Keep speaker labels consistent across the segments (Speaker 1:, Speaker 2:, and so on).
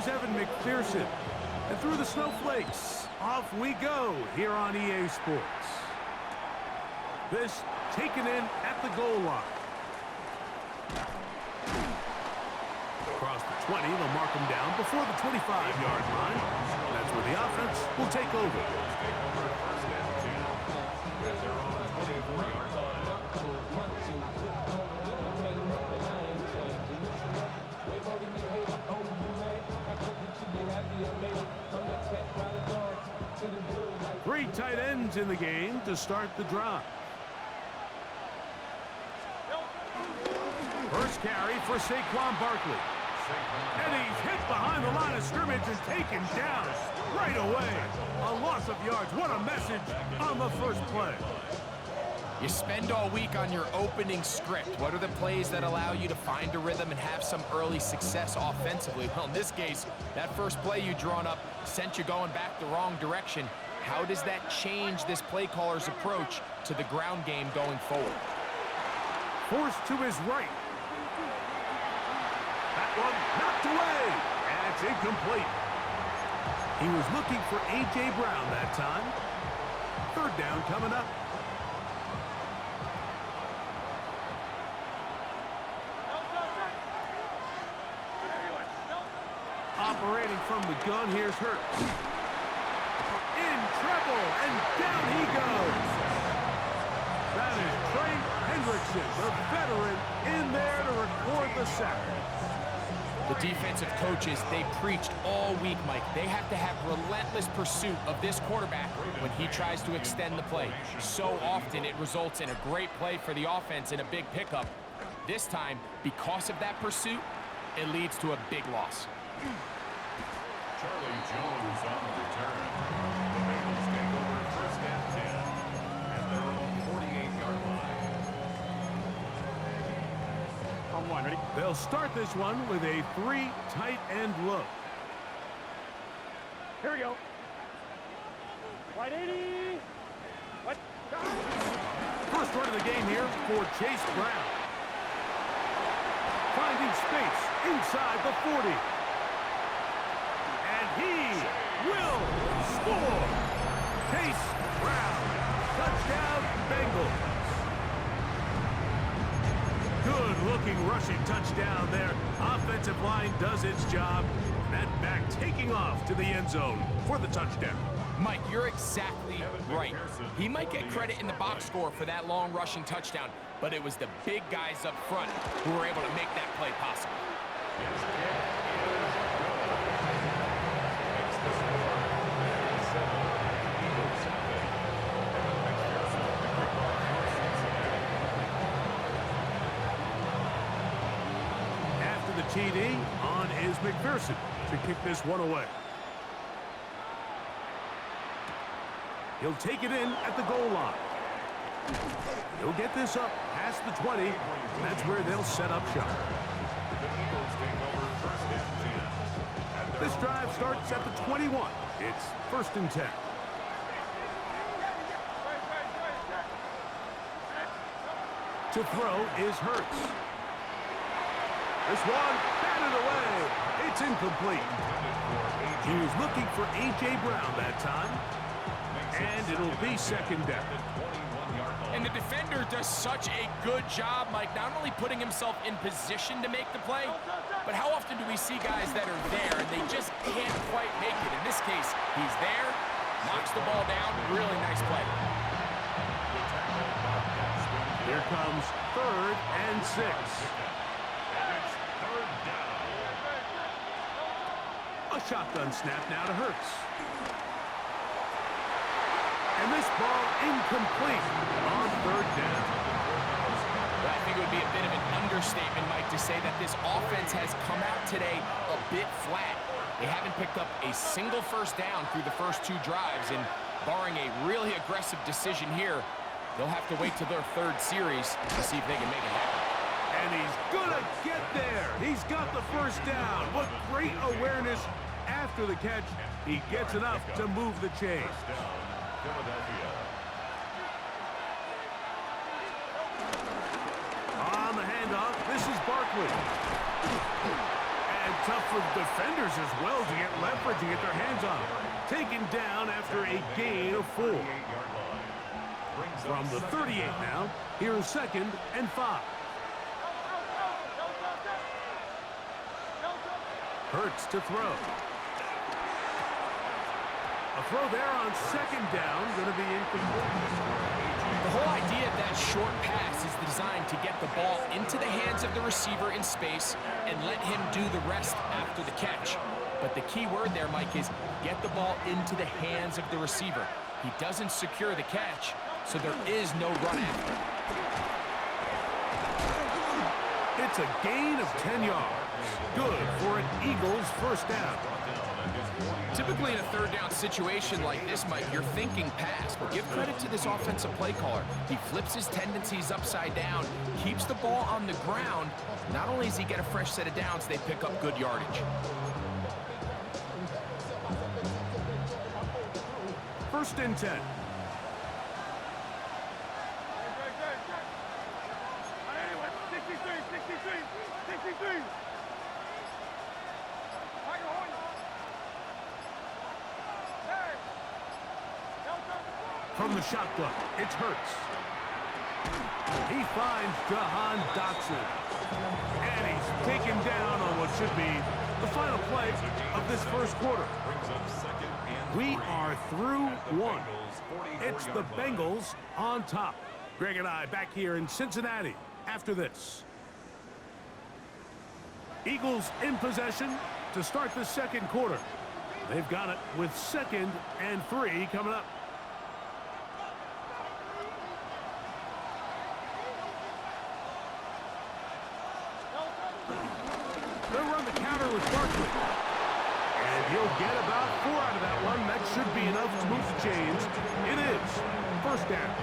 Speaker 1: Here's Evan McPherson. And through the snowflakes, off we go here on EA Sports. This taken in at the goal line. Across the 20, they'll mark him down before the 25-yard line. That's where the offense will take over. Three tight ends in the game to start the drive. First carry for Saquon Barkley. And he's hit behind the line of scrimmage and taken down right away. A loss of yards. What a message on the first play.
Speaker 2: You spend all week on your opening script. What are the plays that allow you to find a rhythm and have some early success offensively? Well, in this case, that first play you drawn up sent you going back the wrong direction. How does that change this play caller's approach to the ground game going forward?
Speaker 1: Forced to his right. That one knocked away. And it's incomplete. He was looking for A.J. Brown that time. Third down coming up. Operating from the gun, here's Hurts. In trouble, and down he goes. That is Trey Hendrickson, the veteran, in there to record the sack.
Speaker 2: The defensive coaches, they preached all week, Mike. They have to have relentless pursuit of this quarterback when he tries to extend the play. So often it results in a great play for the offense and a big pickup. This time, because of that pursuit, it leads to a big loss.
Speaker 3: Charlie Jones on the return. The Bengals take over first and 10 at their own 48-yard line.
Speaker 1: On one, ready? They'll start this one with a three tight end look.
Speaker 4: Here we go. Wide 80. What?
Speaker 1: First run of the game here for Chase Brown. Finding space inside the 40. He will score. Chase Brown. Touchdown, Bengals. Good-looking rushing touchdown there. Offensive line does its job. That back taking off to the end zone for the touchdown.
Speaker 2: Mike, you're exactly right. He might get credit in the box score for that long rushing touchdown, but it was the big guys up front who were able to make that play possible.
Speaker 1: TD on is McPherson to kick this one away. He'll take it in at the goal line. He'll get this up past the 20. And that's where they'll set up shop. This drive starts at the 21. It's first and 10. To throw is Hurts. This one batted away. It's incomplete. He was looking for A.J. Brown that time. And it'll be second down.
Speaker 2: And the defender does such a good job, Mike, not only putting himself in position to make the play, but how often do we see guys that are there and they just can't quite make it? In this case, he's there, knocks the ball down, really nice play.
Speaker 1: Here comes third and 6. A shotgun snap now to Hurts. And this ball incomplete on third down.
Speaker 2: I think it would be a bit of an understatement, Mike, to say that this offense has come out today a bit flat. They haven't picked up a single first down through the first two drives, and barring a really aggressive decision here, they'll have to wait till their third series to see if they can make it happen.
Speaker 1: And he's gonna get there. He's got the first down. What great awareness after the catch. He gets enough to move the chain. On the handoff, this is Barkley. And tough for the defenders as well to get leverage and get their hands on him. Taken down after a gain of 4. From the 38 now, here's 2nd and 5. Hurts to throw. A throw there on 2nd down, going to be incomplete.
Speaker 2: The whole idea of that short pass is designed to get the ball into the hands of the receiver in space and let him do the rest after the catch. But the key word there, Mike, is get the ball into the hands of the receiver. He doesn't secure the catch, so there is no run after.
Speaker 1: It's a gain of 10 yards. Good for an Eagles first down.
Speaker 2: Typically in a third down situation like this, Mike, you're thinking pass, but give credit to this offensive play caller. He flips his tendencies upside down, keeps the ball on the ground. Not only does he get a fresh set of downs, they pick up good yardage.
Speaker 1: First and 10. From the shotgun, it's Hurts. He finds Jahan Dotson. And he's taken down on what should be the final play of this first quarter. We are through 1. It's the Bengals on top. Greg and I back here in Cincinnati after this. Eagles in possession to start the second quarter. They've got it with 2nd and 3 coming up. They'll run the counter with Barkley. And he'll get about 4 out of that one. That should be enough to move the chains. It is first down.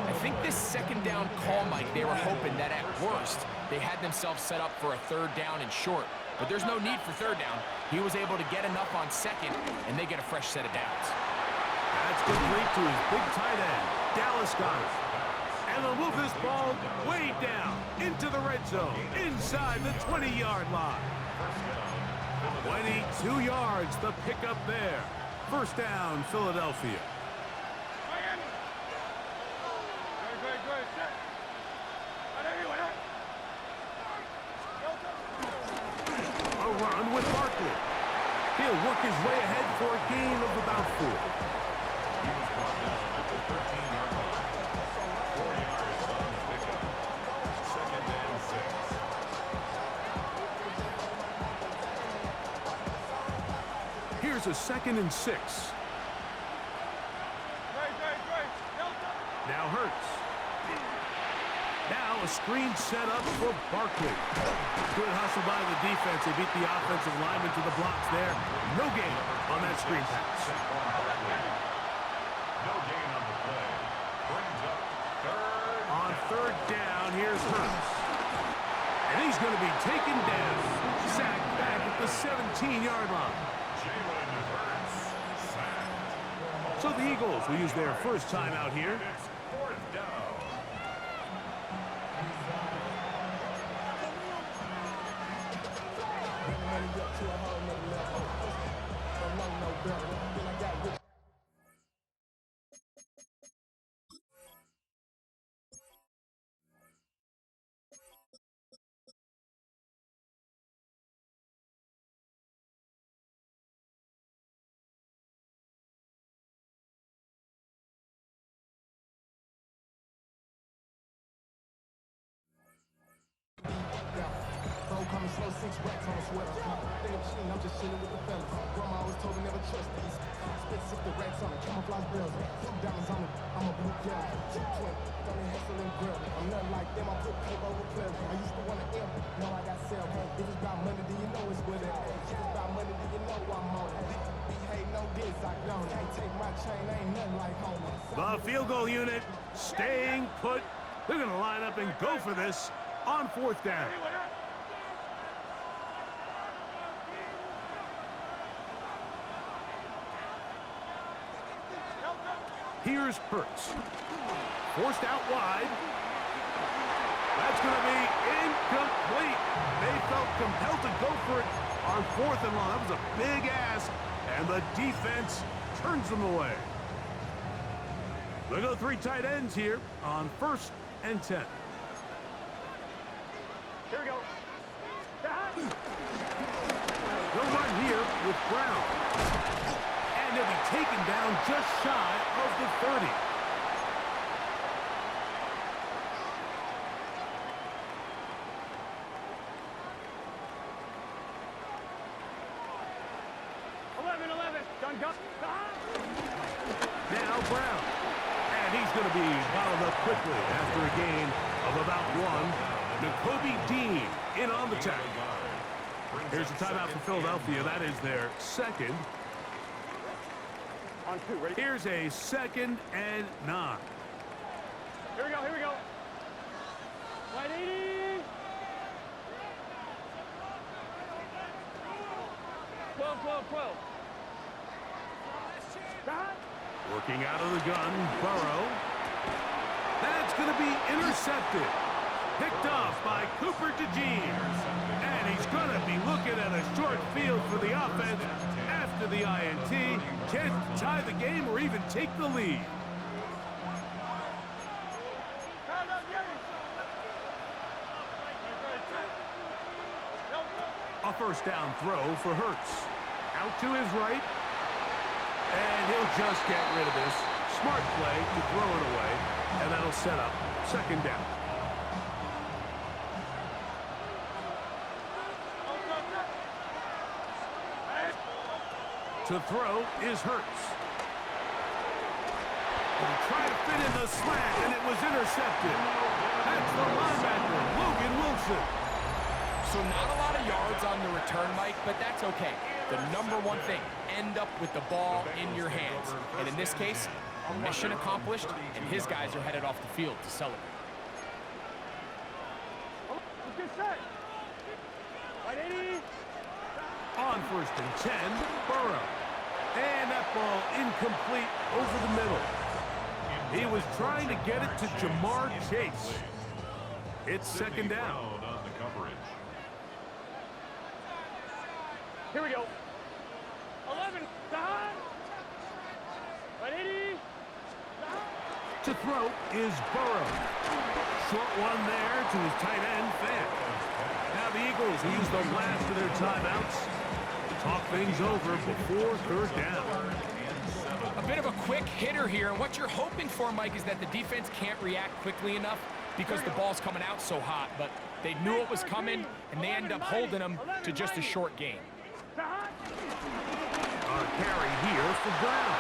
Speaker 2: I think this 2nd down call, Mike, they were hoping that at worst they had themselves set up for a 3rd down and short. But there's no need for 3rd down. He was able to get enough on 2nd, and they get a fresh set of downs.
Speaker 1: That's complete to his big tight end, Dallas Goedert. And they'll move this ball way down into the red zone, inside the 20-yard line. 22 yards, the pickup there. First down, Philadelphia. A run with Barkley. He'll work his way ahead for a gain of about 4.
Speaker 3: He was brought down at the 13-yard line. 4 yards on the pickup. 2nd and 6.
Speaker 1: Here's a 2nd and 6. Now Hurts. Now a screen set up for Barkley. Good hustle by the defense. They beat the offensive lineman to the blocks there. No gain on that screen pass.
Speaker 3: No gain on the play. Brings up 3rd.
Speaker 1: On 3rd down, here's Hurts. And he's going to be taken down. Sacked back at the 17-yard line.
Speaker 3: Jalen Hurts sacked.
Speaker 1: So the Eagles will use their first time out here.
Speaker 3: It's 4th down.
Speaker 5: Coming slow, 6 racks on a sweater. Think of machine, I'm just chilling with the fellas. Grandma always told me never trust these. Spit 60 racks on it, camouflage bells. Diamonds on it, I'm a blue girl. Twin, don't hustle and grill. I'm nothing like them, I put paper over clear. I used to want to M, now I got sell. If it's about money, then you know it's with it. If it's about money, then you know I'm on it. Behave no diss, I don't. Can't take my chain, ain't nothing like home.
Speaker 1: The field goal unit staying put. They're going to line up and go for this on 4th down. Here's Hurts. Forced out wide. That's going to be incomplete. They felt compelled to go for it on 4th and long. That was a big ask, and the defense turns them away. They go 3 tight ends here on 1st and 10.
Speaker 4: Here we go.
Speaker 1: They'll run here with Brown. And they'll be taken down just shy of the 30. Now Brown. And he's going to be bottled up quickly after a gain of about 1. Nakobe Dean in on the tackle. Here's a timeout for Philadelphia. That is their second.
Speaker 4: On 2, ready?
Speaker 1: Here's a 2nd and 9.
Speaker 4: Here we go, here we go. Wide 80. 12, 12, 12.
Speaker 1: Working out of the gun, Burrow. That's going to be intercepted. Picked off by Cooper DeJean. And he's going to be looking at a short field for the offense after the INT. Chance to tie the game or even take the lead. A 1st down throw for Hurts. Out to his right. And he'll just get rid of this. Smart play to throw it away. And that'll set up 2nd down. To throw is Hurts. He tried to fit in the slant, and it was intercepted. That's the linebacker, Logan Wilson.
Speaker 2: So not a lot of yards on the return, Mike, but that's okay. The number one thing, end up with the ball in your hands. And in this case, mission accomplished, and his guys are headed off the field to celebrate.
Speaker 4: Good set. Wide 80.
Speaker 1: On 1st and 10, Burrow. And that ball incomplete over the middle. He was trying to get it to Jamar Chase. It's 2nd down.
Speaker 3: On the coverage.
Speaker 4: Here we go. 11. Wide 80.
Speaker 1: To throw is Burrow. Short one there to his tight end, Fant. Now the Eagles will use the last of their timeouts. Talk things over before 3rd down.
Speaker 2: A bit of a quick hitter here. What you're hoping for, Mike, is that the defense can't react quickly enough because the ball's coming out so hot. But they knew it was coming, and they end up holding them to just a short gain.
Speaker 1: On a carry here for Brown.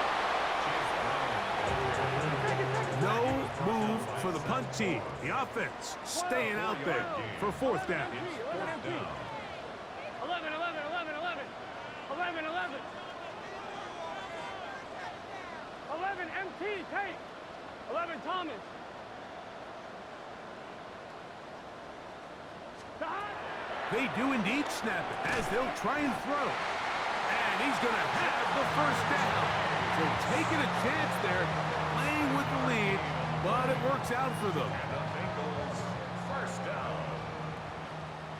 Speaker 1: No move for the punt team. The offense staying out there for 4th down.
Speaker 4: 11, 11, 11, 11. 11, 11. 11, MT, take. 11, Thomas.
Speaker 1: They do indeed snap it as they'll try and throw. And he's going to have the 1st down. So taking a chance there, playing with the lead, but it works out for them.
Speaker 3: And the Bengals 1st down.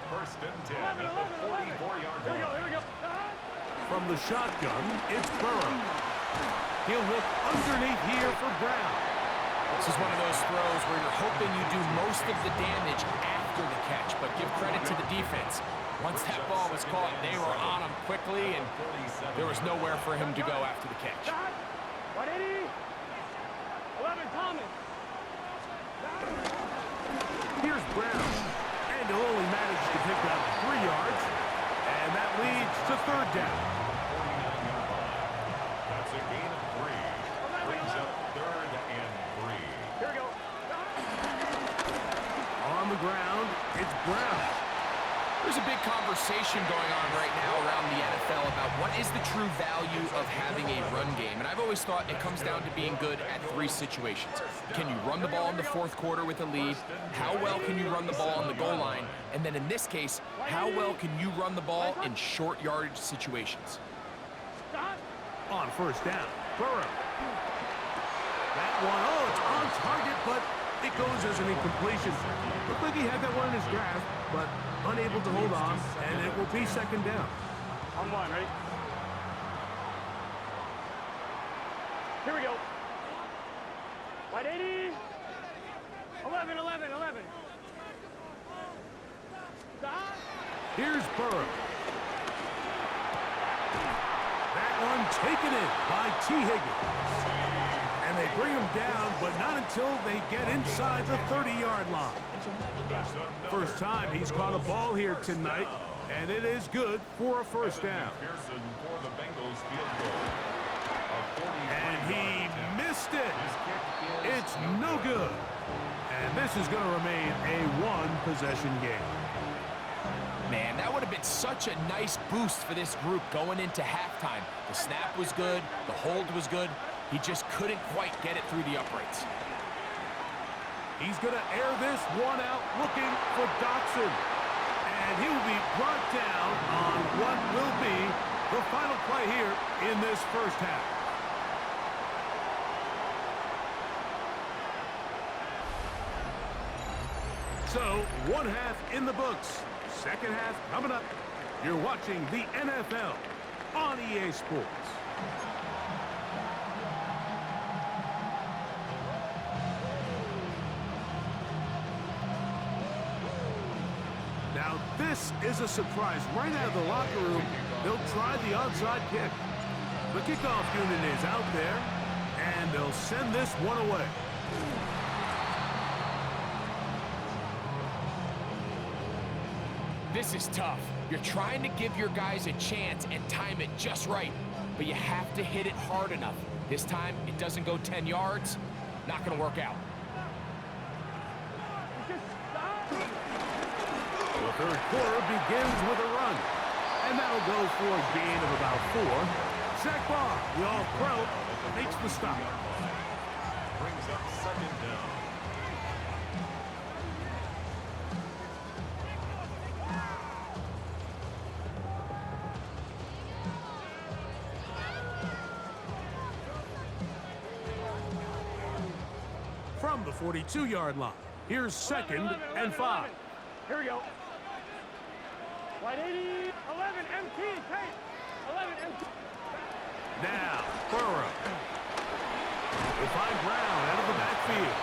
Speaker 3: 1st and 10 at the 44-yard line.
Speaker 4: Here we go.
Speaker 1: From the shotgun, it's Burrow. He'll look underneath here for Brown.
Speaker 2: This is one of those throws where you're hoping you do most of the damage after the catch, but give credit to the defense. Once that ball was caught, they were on him quickly, and there was nowhere for him to go after the catch.
Speaker 4: 180. 11, Thomas.
Speaker 1: Here's Brown, and he'll only manage to pick up 3 yards, and that leads to 3rd down.
Speaker 3: 49-yard line. That's a gain of 3. Brings up 3rd and 3.
Speaker 4: Here we go.
Speaker 1: On the ground, it's Brown.
Speaker 2: There's a big conversation going on right now around the NFL about what is the true value of having a run game. And I've always thought it comes down to being good at 3 situations. Can you run the ball in the 4th quarter with a lead? How well can you run the ball on the goal line? And then in this case, how well can you run the ball in short yardage situations?
Speaker 1: On 1st down, Burrow. That one, oh, it's on target, but it goes as an incompletion. Looked like he had that one in his grasp, but unable to hold on, and it will be second down.
Speaker 4: On one, ready? Here we go. Wide 80. 11, 11, 11. Stop.
Speaker 1: Here's Burrow. That one taken in by T. Higgins. And they bring him down, but not until they get inside the 30-yard line. First time he's caught a ball here tonight, and it is good for a first down.
Speaker 3: Pearson for the Bengals field goal.
Speaker 1: And he missed it. It's no good. And this is going to remain a one-possession game.
Speaker 2: Man, that would have been such a nice boost for this group going into halftime. The snap was good. The hold was good. He just couldn't quite get it through the uprights.
Speaker 1: He's going to air this one out looking for Dotson. And he will be brought down on what will be the final play here in this first half. So, one half in the books. Second half coming up. You're watching the NFL on EA Sports. Now, this is a surprise. Right out of the locker room, they'll try the onside kick. The kickoff unit is out there, and they'll send this one away.
Speaker 2: This is tough. You're trying to give your guys a chance and time it just right, but you have to hit it hard enough. This time, it doesn't go 10 yards. Not going to work out.
Speaker 1: The third quarter begins with a run, and that'll go for a gain of about 4. Zach Barr, the All-Pro, makes the stop.
Speaker 3: Brings up second down.
Speaker 1: From the 42-yard line, here's second and 5.
Speaker 4: Here we go. Wide 80. 11, MT. Tight. 11, MT.
Speaker 1: Now, Burrow. They'll find Brown out of the backfield.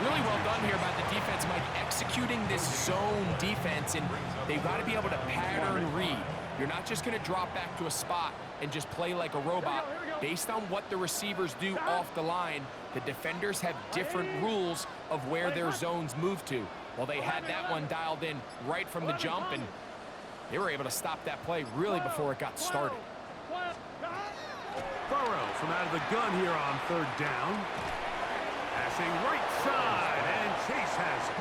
Speaker 2: Really well done here by the defense, Mike, executing this zone defense, and they've got to be able to pattern read. You're not just going to drop back to a spot and just play like a robot. Based on what the receivers do off the line, the defenders have different rules of where their zones move to. Well, they had that one dialed in right from the jump, and they were able to stop that play really before it got started.
Speaker 1: Burrow from out of the gun here on third down. Passing right side, and Chase has it.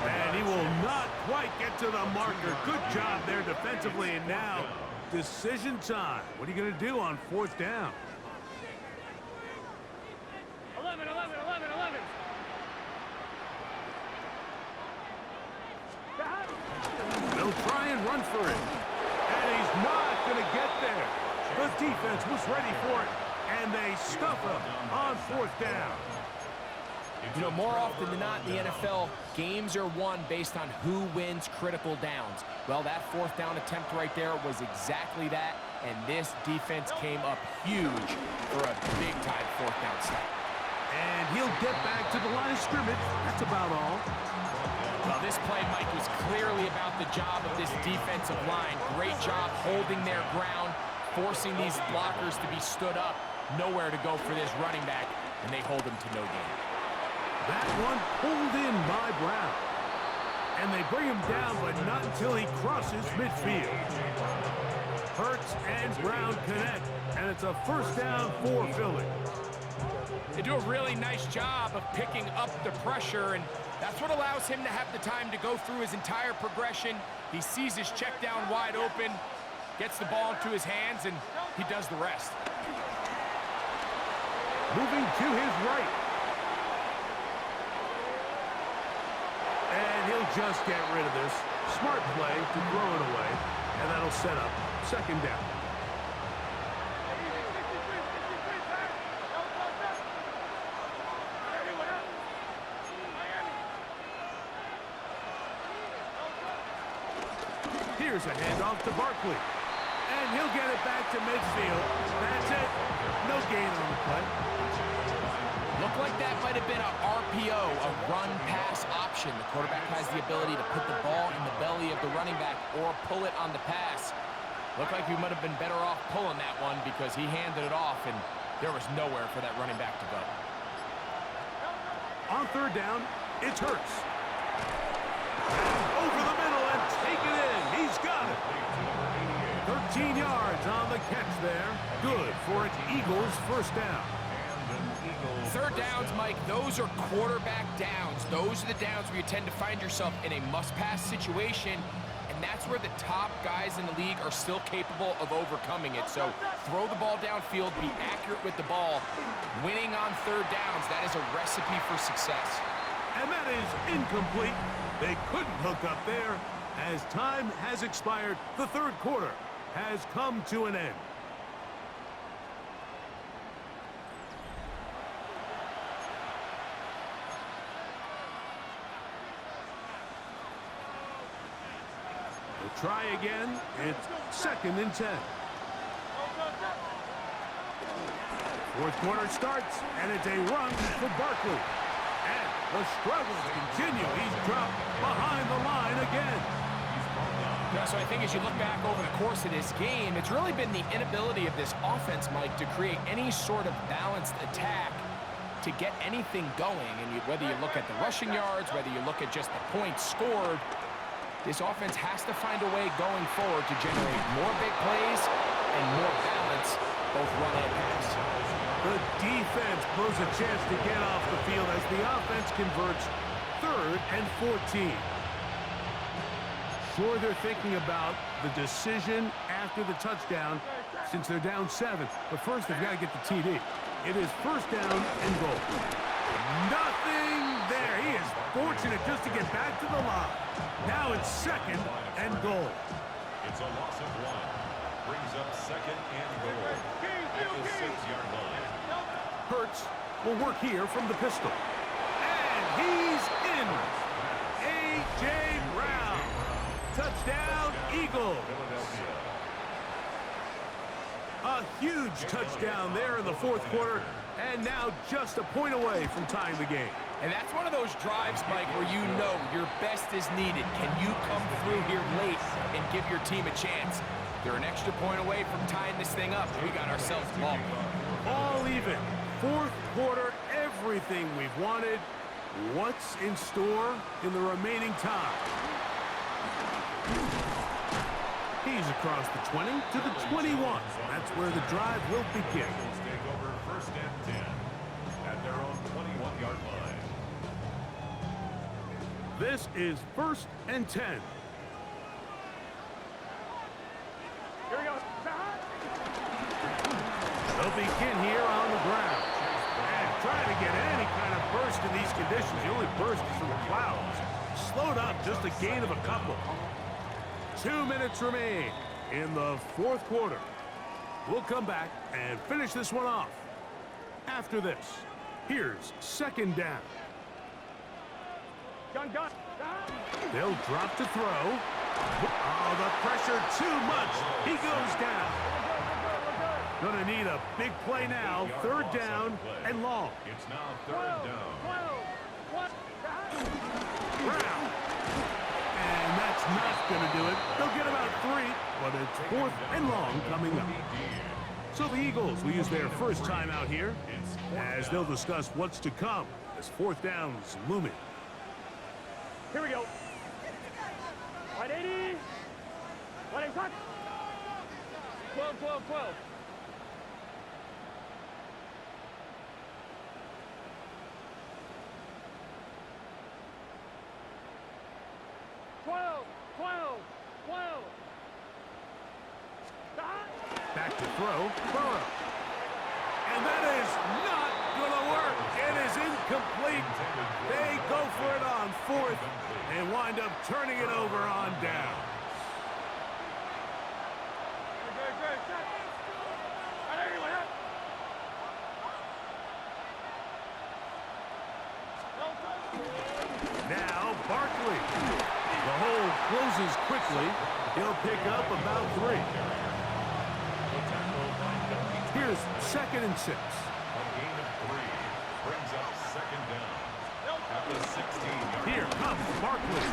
Speaker 1: And he will not quite get to the marker. Good job there defensively, and now decision time. What are you going to do on fourth down?
Speaker 4: 11, 11, 11, 11.
Speaker 1: They'll try and run for it. And he's not going to get there. The defense was ready for it, and they stuff him on fourth down.
Speaker 2: You know, more often than not in the NFL, games are won based on who wins critical downs. Well, that fourth down attempt right there was exactly that, and this defense came up huge for a big-time fourth down stop.
Speaker 1: And he'll get back to the line of scrimmage. That's about all.
Speaker 2: Well, this play, Mike, was clearly about the job of this defensive line. Great job holding their ground, forcing these blockers to be stood up. Nowhere to go for this running back, and they hold him to no gain.
Speaker 1: That one pulled in by Brown. And they bring him down, but not until he crosses midfield. Hurts and Brown connect, and it's a first down for Philly.
Speaker 2: They do a really nice job of picking up the pressure, and that's what allows him to have the time to go through his entire progression. He sees his check down wide open, gets the ball into his hands, and he does the rest.
Speaker 1: Moving to his right. And he'll just get rid of this. Smart play to throw it away, and that'll set up second down. Here's a handoff to Barkley. And he'll get it back to midfield. That's it. No gain on the play.
Speaker 2: Looked like that might have been a RPO, a run-pass option. The quarterback has the ability to put the ball in the belly of the running back or pull it on the pass. Looked like we might have been better off pulling that one because he handed it off, and there was nowhere for that running back to go.
Speaker 1: On third down, it's Hurts. Over the middle and take it in. He's got it. 13 yards on the catch there. Good for an Eagles first down.
Speaker 2: Third downs, Mike, those are quarterback downs. Those are the downs where you tend to find yourself in a must-pass situation, and that's where the top guys in the league are still capable of overcoming it. So throw the ball downfield, be accurate with the ball. Winning on third downs, that is a recipe for success.
Speaker 1: And that is incomplete. They couldn't hook up there. As time has expired, the third quarter has come to an end. We'll try again. It's 2nd and 10. Fourth quarter starts, and it's a run for Barkley. And the struggles continue. He's dropped behind the line again.
Speaker 2: Yeah, so I think as you look back over the course of this game, it's really been the inability of this offense, Mike, to create any sort of balanced attack to get anything going. And whether you look at the rushing yards, whether you look at just the points scored, this offense has to find a way going forward to generate more big plays and more balance, both run and pass.
Speaker 1: The defense blows a chance to get off the field as the offense converts 3rd and 14. Sure, they're thinking about the decision after the touchdown since they're down 7. But first, they've got to get the TD. It is first down and goal. Nothing there. He is fortunate just to get back to the line. Now it's 2nd and goal.
Speaker 3: It's a loss of 1. Brings up 2nd and goal at the 6-yard line.
Speaker 1: Hurts will work here from the pistol. And he's in. A.J. Brown. Touchdown, Eagles. A huge touchdown there in the fourth quarter, and now just a point away from tying the game.
Speaker 2: And that's one of those drives, Mike, where you know your best is needed. Can you come through here late and give your team a chance? They're an extra point away from tying this thing up. We got ourselves a ball.
Speaker 1: All even. Fourth quarter, everything we've wanted. What's in store in the remaining time? He's across the 20 to the 21. That's where the drive will begin.
Speaker 3: Eagles take over 1st and 10 at their own 21-yard line.
Speaker 1: This is 1st and 10.
Speaker 4: Here we go.
Speaker 1: They'll begin here on the ground. And trying to get any kind of burst in these conditions. The only burst is from the clouds. Slowed up, just a gain of a couple. 2 minutes remain in the fourth quarter. We'll come back and finish this one off. After this, here's 2nd down.
Speaker 4: Gun.
Speaker 1: They'll drop to throw. Oh, the pressure too much. He goes down. Gonna need a big play now. 3rd down and long.
Speaker 3: It's now 3rd down.
Speaker 1: Brown. And that's not going to do it. They'll get about 3, but it's 4th and long coming up. So the Eagles will use their first timeout here as they'll discuss what's to come as 4th down's looming.
Speaker 4: Here we go. 180. 180. 12. 12.
Speaker 1: Back to throw. Burrow. And that is not going to work. It is incomplete. They go for it on 4th and wind up turning it over on down. Now Barkley. The hole closes quickly. He'll pick up about 3. Here's 2nd and 6.
Speaker 3: A gain of 3 brings up 2nd down at the 16-yard line.
Speaker 1: Here comes Barkley.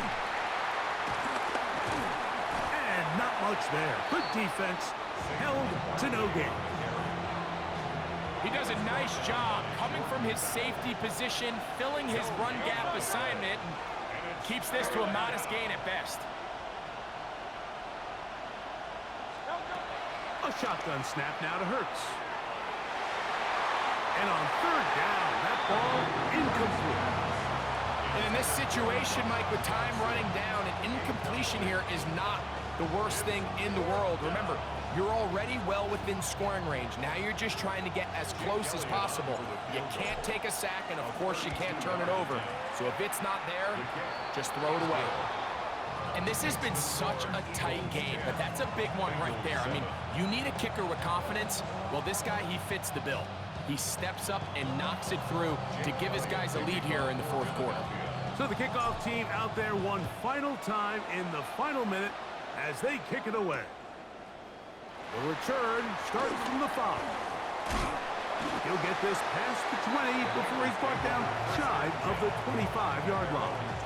Speaker 1: And not much there. Good defense. Held to no gain.
Speaker 2: He does a nice job coming from his safety position, filling his run gap assignment, and keeps this to a modest gain at best.
Speaker 1: A shotgun snap now to Hurts. And on 3rd down, that ball incomplete.
Speaker 2: And in this situation, Mike, with time running down, an incompletion here is not the worst thing in the world. Remember, you're already well within scoring range. Now you're just trying to get as close as possible. You can't take a sack, and of course you can't turn it over. So if it's not there, just throw it away. And this has been such a tight game, but that's a big one right there. I mean, you need a kicker with confidence. Well, this guy, he fits the bill. He steps up and knocks it through to give his guys a lead here in the 4th quarter.
Speaker 1: So the kickoff team out there one final time in the final minute as they kick it away. The return starts from the 5. He'll get this past the 20 before he's brought down shy of the 25-yard line.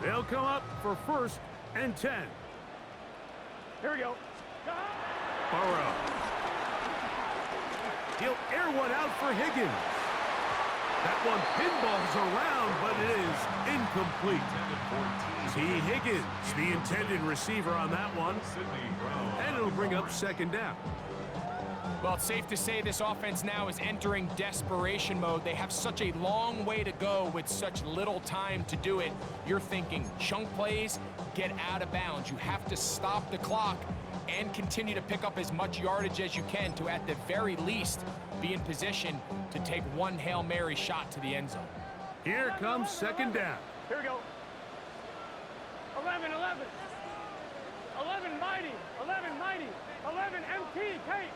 Speaker 1: They'll come up for 1st and 10.
Speaker 4: Here we go.
Speaker 1: Burrow. He'll air one out for Higgins. That one pinballs around, but it is incomplete. T. Higgins, the intended receiver on that one. And it'll bring up 2nd down.
Speaker 2: Well, it's safe to say this offense now is entering desperation mode. They have such a long way to go with such little time to do it. You're thinking chunk plays, get out of bounds. You have to stop the clock and continue to pick up as much yardage as you can to, at the very least, be in position to take one Hail Mary shot to the end zone.
Speaker 1: Here comes 2nd down.
Speaker 4: Here we go. 11, 11. 11, mighty. 11, mighty. 11, MT, Kate.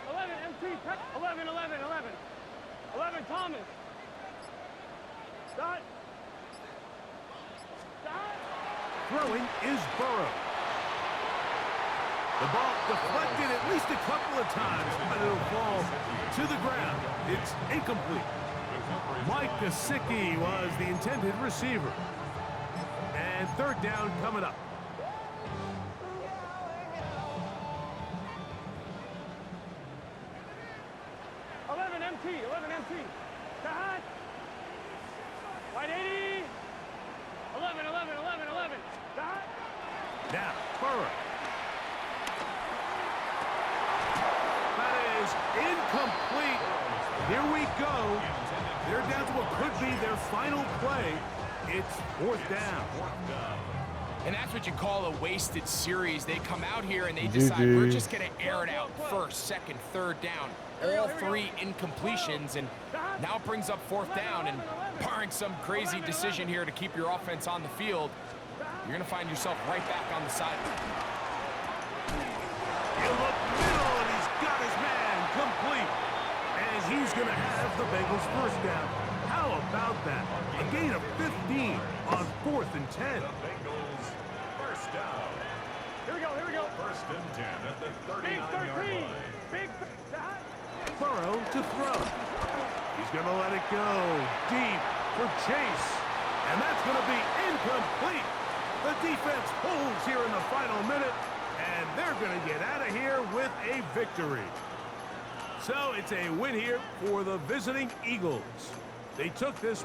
Speaker 4: 11, MT, 11, 11, 11. 11, Thomas. Dot. Dot.
Speaker 1: Throwing is Burrow. The ball deflected at least a couple of times, but it'll fall to the ground. It's incomplete. Mike Gesicki was the intended receiver. And 3rd down coming up.
Speaker 4: MT, 11 MT. Dot. White 80. 11, 11, 11, 11. Dot.
Speaker 1: Now, Burrow. That is incomplete. Here we go. They're down to what could be their final play. It's 4th down.
Speaker 2: And that's what you call a wasted series. They come out here and they decide we're just going to air it out 1st, 2nd, 3rd down. All 3 incompletions, and now it brings up 4th down. And barring some crazy decision here to keep your offense on the field, you're going to find yourself right back on the sideline.
Speaker 1: He'll look middle, and he's got his man complete. And he's going to have the Bengals 1st down. How about that? A gain of 15 on 4th and 10.
Speaker 3: The Bengals 1st down.
Speaker 4: Here we go, here we go.
Speaker 3: 1st and 10 at the
Speaker 4: Big
Speaker 3: 39-yard
Speaker 4: 13.
Speaker 3: line.
Speaker 4: Big. Dot.
Speaker 1: Burrow to throw. He's going to let it go deep for Chase. And that's going to be incomplete. The defense holds here in the final minute, and they're going to get out of here with a victory. So it's a win here for the visiting Eagles. They took this